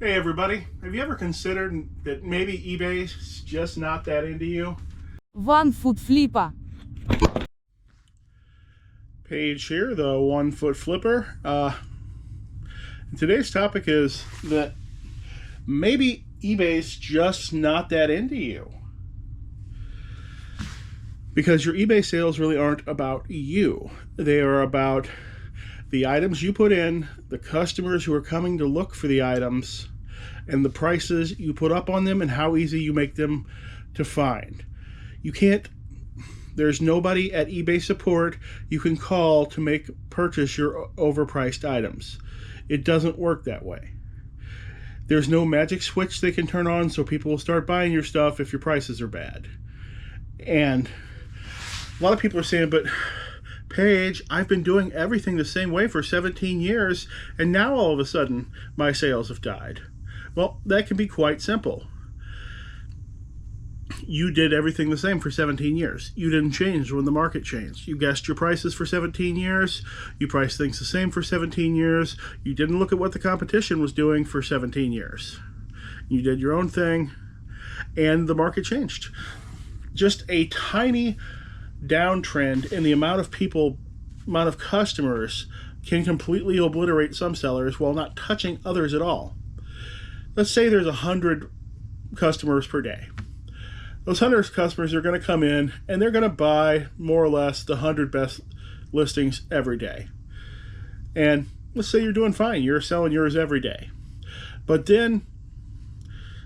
Hey everybody, have you ever considered that maybe eBay's just not that into you? One-foot-flipper. Page here, the 1 foot flipper. Today's topic is that maybe eBay's just not that into you. Because your eBay sales really aren't about you. They are about the items you put in, the customers who are coming to look for the items, and the prices you put up on them and how easy you make them to find. There's nobody at eBay support you can call to purchase your overpriced items. It doesn't work that way. There's no magic switch they can turn on so people will start buying your stuff if your prices are bad. And a lot of people are saying, but Paige, I've been doing everything the same way for 17 years, and now all of a sudden my sales have died. Well, that can be quite simple. You did everything the same for 17 years. You didn't change when the market changed. You guessed your prices for 17 years. You priced things the same for 17 years. You didn't look at what the competition was doing for 17 years. You did your own thing, and the market changed. Just a tiny downtrend in the amount of customers can completely obliterate some sellers while not touching others at all. Let's say there's 100 customers per day. Those 100 customers are going to come in and they're going to buy more or less the 100 best listings every day. And let's say you're doing fine. You're selling yours every day. But then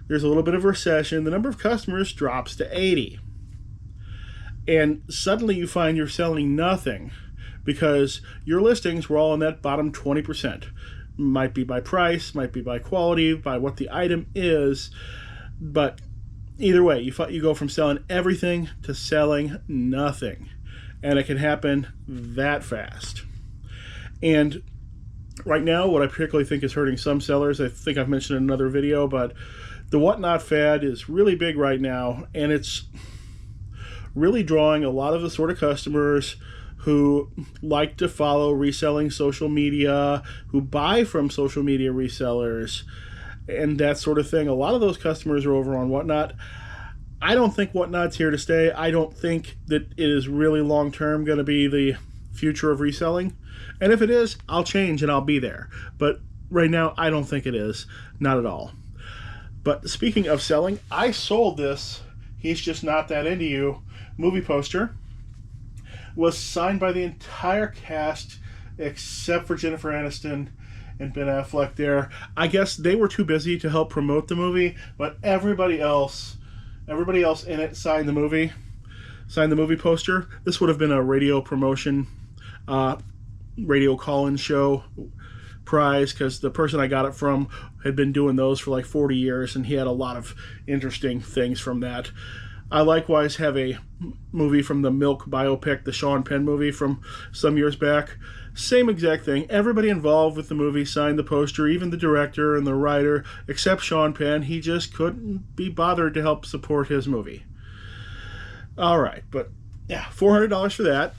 there's a little bit of a recession. The number of customers drops to 80. And suddenly you find you're selling nothing because your listings were all in that bottom 20%. Might be by price, might be by quality, by what the item is. But either way, you go from selling everything to selling nothing. And it can happen that fast. And right now, what I particularly think is hurting some sellers, I think I've mentioned in another video, but the whatnot fad is really big right now. And it's really drawing a lot of the sort of customers who like to follow reselling social media, who buy from social media resellers, and that sort of thing. A lot of those customers are over on Whatnot. I don't think Whatnot's here to stay. I don't think that it is really long-term going to be the future of reselling. And if it is, I'll change and I'll be there. But right now, I don't think it is. Not at all. But speaking of selling, I sold this He's Just Not That Into You movie poster. Was signed by the entire cast except for Jennifer Aniston and Ben Affleck there. I guess they were too busy to help promote the movie, but everybody else in it signed the movie poster. This would have been a radio promotion, radio call-in show prize, because the person I got it from had been doing those for like 40 years, and he had a lot of interesting things from that. I likewise have a movie from the Milk biopic, the Sean Penn movie from some years back. Same exact thing. Everybody involved with the movie signed the poster, even the director and the writer, except Sean Penn. He just couldn't be bothered to help support his movie. All right, but yeah, $400 for that.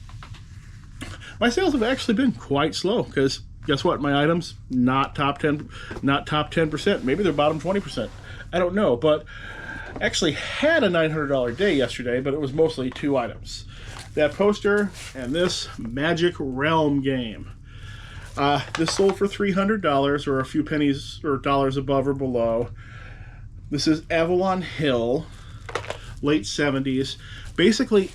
My sales have actually been quite slow because guess what? My items not top 10%. Maybe they're bottom 20%. I don't know, but actually had a $900 day yesterday, but it was mostly 2 items. That poster and this Magic Realm game. This sold for $300 or a few pennies or dollars above or below. This is Avalon Hill, late 70s. Basically,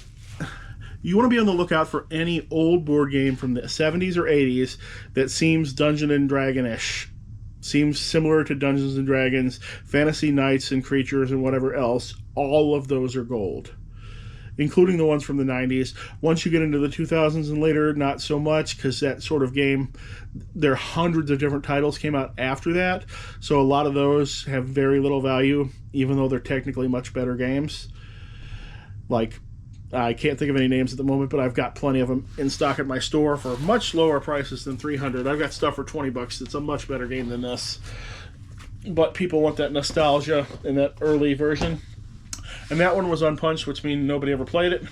you want to be on the lookout for any old board game from the 70s or 80s that seems Dungeon and Dragon-ish. Seems similar to Dungeons and Dragons, fantasy knights and creatures and whatever else. All of those are gold, including the ones from the 90s. Once you get into the 2000s and later, not so much, because that sort of game, there are hundreds of different titles came out after that, so a lot of those have very little value, even though they're technically much better games. Like, I can't think of any names at the moment, but I've got plenty of them in stock at my store for much lower prices than $300. I've got stuff for $20. It's a much better game than this. But people want that nostalgia in that early version. And that one was unpunched, which means nobody ever played it.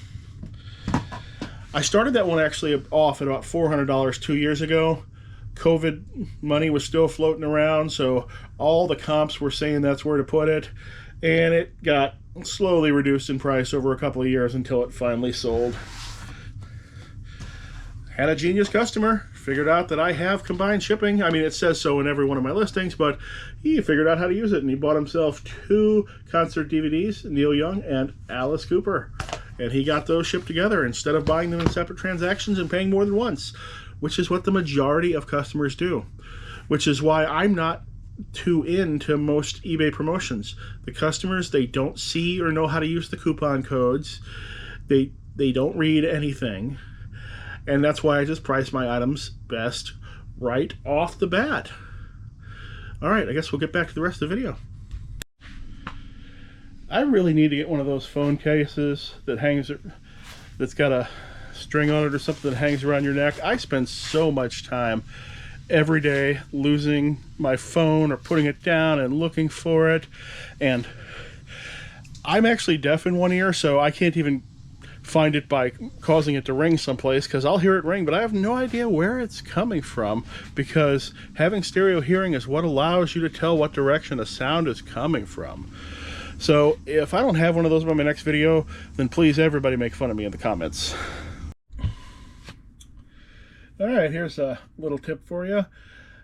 I started that one actually off at about $400 2 years ago. COVID money was still floating around, so all the comps were saying that's where to put it, and it got slowly reduced in price over a couple of years until it finally sold. Had a genius customer, figured out that I have combined shipping. I mean, it says so in every one of my listings, but he figured out how to use it, and he bought himself 2 concert DVDs, Neil Young and Alice Cooper, and he got those shipped together instead of buying them in separate transactions and paying more than once, which is what the majority of customers do, which is why I'm not too into most eBay promotions. The customers, they don't see or know how to use the coupon codes. They don't read anything. And that's why I just price my items best right off the bat. All right, I guess we'll get back to the rest of the video. I really need to get one of those phone cases that's got a string on it or something that hangs around your neck. I spend so much time every day losing my phone or putting it down and looking for it. And I'm actually deaf in one ear, so I can't even find it by causing it to ring someplace, because I'll hear it ring, but I have no idea where it's coming from, because having stereo hearing is what allows you to tell what direction a sound is coming from. So if I don't have one of those by my next video, then please everybody make fun of me in the comments. All right, here's a little tip for you.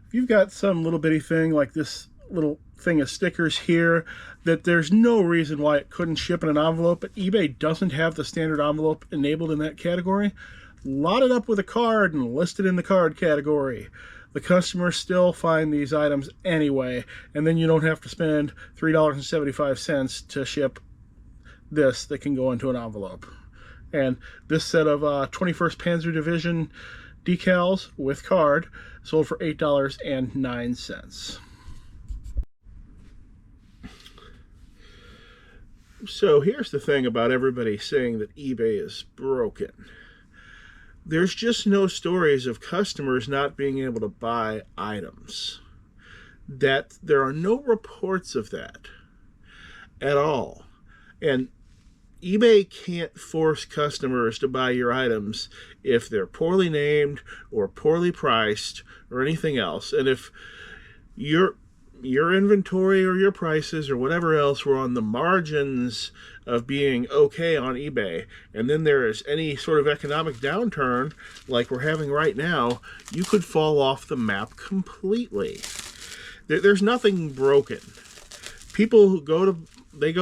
If you've got some little bitty thing like this little thing of stickers here that there's no reason why it couldn't ship in an envelope, but eBay doesn't have the standard envelope enabled in that category, lot it up with a card and list it in the card category. The customers still find these items anyway, and then you don't have to spend $3.75 to ship this that can go into an envelope. And this set of 21st Panzer Division decals with card sold for $8.09. So here's the thing about everybody saying that eBay is broken. There's just no stories of customers not being able to buy items. That there are no reports of that at all. And eBay can't force customers to buy your items if they're poorly named or poorly priced or anything else. And if your inventory or your prices or whatever else were on the margins of being okay on eBay, and then there is any sort of economic downturn like we're having right now, you could fall off the map completely. There's nothing broken. People who go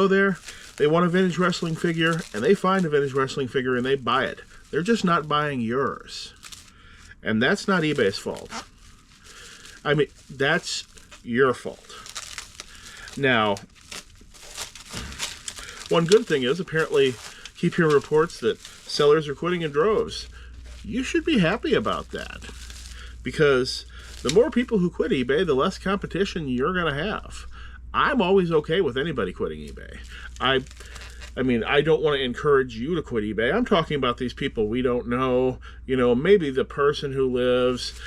there, they want a vintage wrestling figure, and they find a vintage wrestling figure and they buy it. They're just not buying yours. And that's not eBay's fault. I mean, that's your fault. Now, one good thing is, apparently, keep hearing reports that sellers are quitting in droves. You should be happy about that, because the more people who quit eBay, the less competition you're going to have. I'm always okay with anybody quitting eBay. I mean, I don't want to encourage you to quit eBay. I'm talking about these people we don't know. You know, maybe the person who lives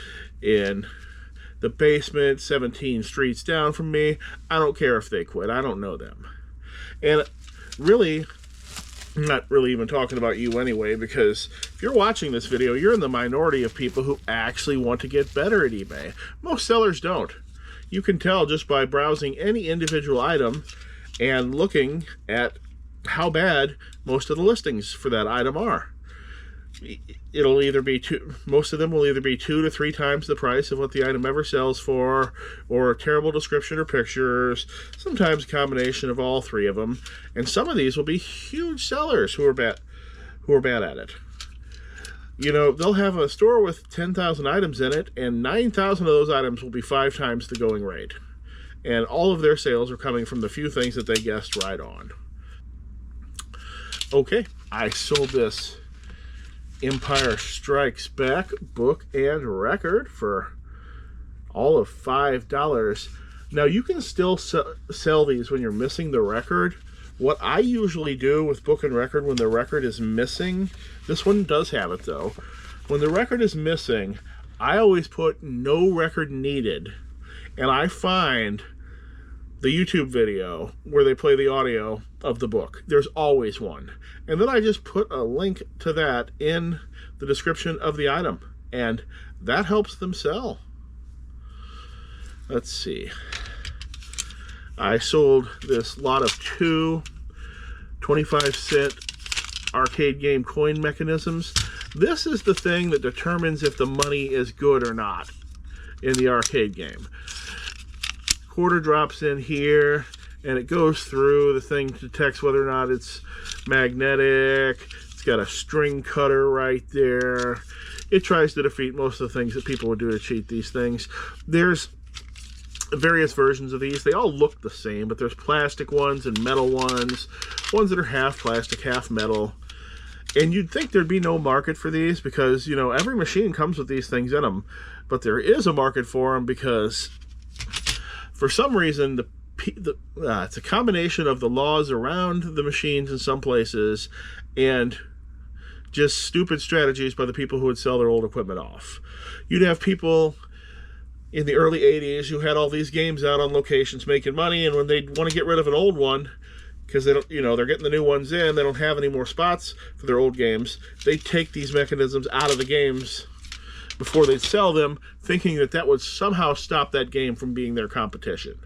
in the basement 17 streets down from me. I don't care if they quit. I don't know them. And really, I'm not really even talking about you anyway, because if you're watching this video, you're in the minority of people who actually want to get better at eBay. Most sellers don't. You can tell just by browsing any individual item and looking at how bad most of the listings for that item are. It'll either be most of them will either be 2 to 3 times the price of what the item ever sells for, or a terrible description or pictures, sometimes a combination of all 3 of them. And some of these will be huge sellers who are bad at it. You know, they'll have a store with 10,000 items in it, and 9,000 of those items will be 5 times the going rate. And all of their sales are coming from the few things that they guessed right on. Okay, I sold this Empire Strikes Back book and record for all of $5. Now, you can still sell these when you're missing the record. What I usually do with book and record when the record is missing, this one does have it though, when the record is missing, I always put no record needed, and I find the YouTube video where they play the audio of the book. There's always one. And then I just put a link to that in the description of the item, and that helps them sell. let's see. I sold this lot of two 25-cent arcade game coin mechanisms. This is the thing that determines if the money is good or not in the arcade game. Quarter drops in here, and it goes through. The thing detects whether or not it's magnetic. It's got a string cutter right there. It tries to defeat most of the things that people would do to cheat these things. There's various versions of these. They all look the same, but there's plastic ones and metal ones that are half plastic, half metal. And you'd think there'd be no market for these because, you know, every machine comes with these things in them. But there is a market for them because, for some reason, it's a combination of the laws around the machines in some places and just stupid strategies by the people who would sell their old equipment off. You'd have people in the early 80s who had all these games out on locations making money, and when they'd want to get rid of an old one, because they don't, you know, they're getting the new ones in, they don't have any more spots for their old games, they take these mechanisms out of the games before they'd sell them, thinking that that would somehow stop that game from being their competition.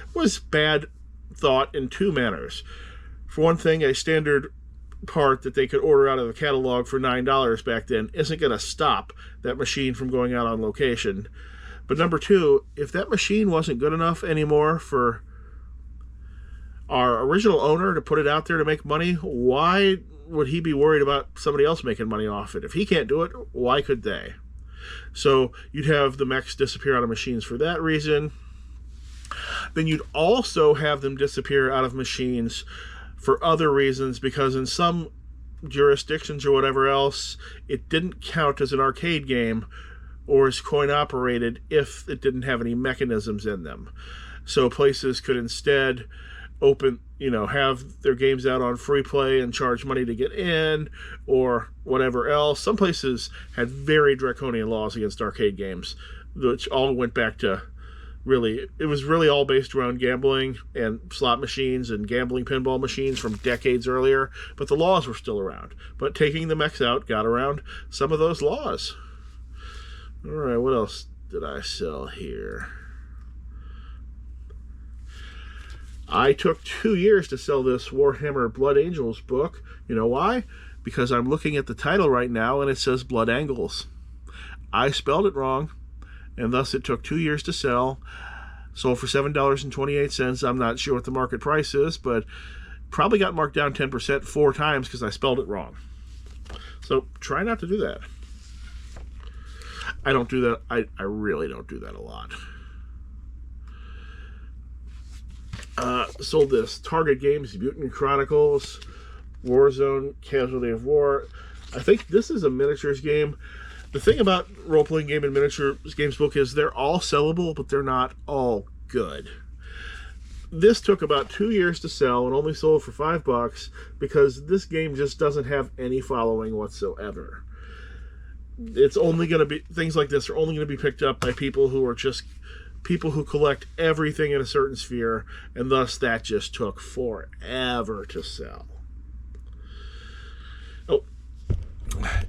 It was bad thought in two manners. For one thing, a standard part that they could order out of the catalog for $9 back then isn't going to stop that machine from going out on location. But number two, if that machine wasn't good enough anymore for our original owner to put it out there to make money, why would he be worried about somebody else making money off it? If he can't do it, why could they? So you'd have the mechs disappear out of machines for that reason. Then you'd also have them disappear out of machines for other reasons, because in some jurisdictions or whatever else, it didn't count as an arcade game or as coin operated if it didn't have any mechanisms in them. So places could instead open, you know, have their games out on free play and charge money to get in or whatever else. Some places had very draconian laws against arcade games, which all went back to it was really all based around gambling and slot machines and gambling pinball machines from decades earlier, but the laws were still around. But taking the mechs out got around some of those laws. All right, what else did I sell here? I took 2 years to sell this Warhammer Blood Angels book. You know why? Because I'm looking at the title right now and it says Blood Angles. I spelled it wrong, and thus it took 2 years to sell. Sold for $7.28. I'm not sure what the market price is, but probably got marked down 10% 4 times because I spelled it wrong. So try not to do that. I don't do that. I really don't do that a lot. Sold this Target Games Mutant Chronicles Warzone Casualty of War. I think this is a miniatures game. The thing about role-playing game and miniatures games book is they're all sellable, but they're not all good. This took about 2 years to sell and only sold for $5 because this game just doesn't have any following whatsoever. It's only going to be, things like this are only going to be picked up by people who are just people who collect everything in a certain sphere, and thus that just took forever to sell. Oh,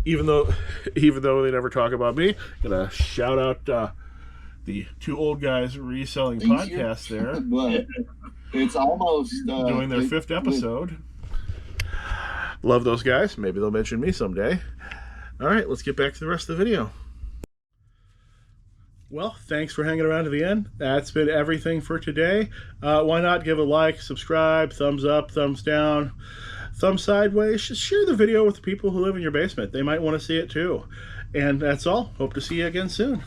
even though they never talk about me, I'm gonna shout out the two old guys reselling podcasts there. But it's almost doing their 5th episode. Love those guys. Maybe they'll mention me someday. All right, let's get back to the rest of the video. Well, thanks for hanging around to the end. That's been everything for today. Why not give a like, subscribe, thumbs up, thumbs down, thumbs sideways. Just share the video with the people who live in your basement. They might want to see it too. And that's all. Hope to see you again soon.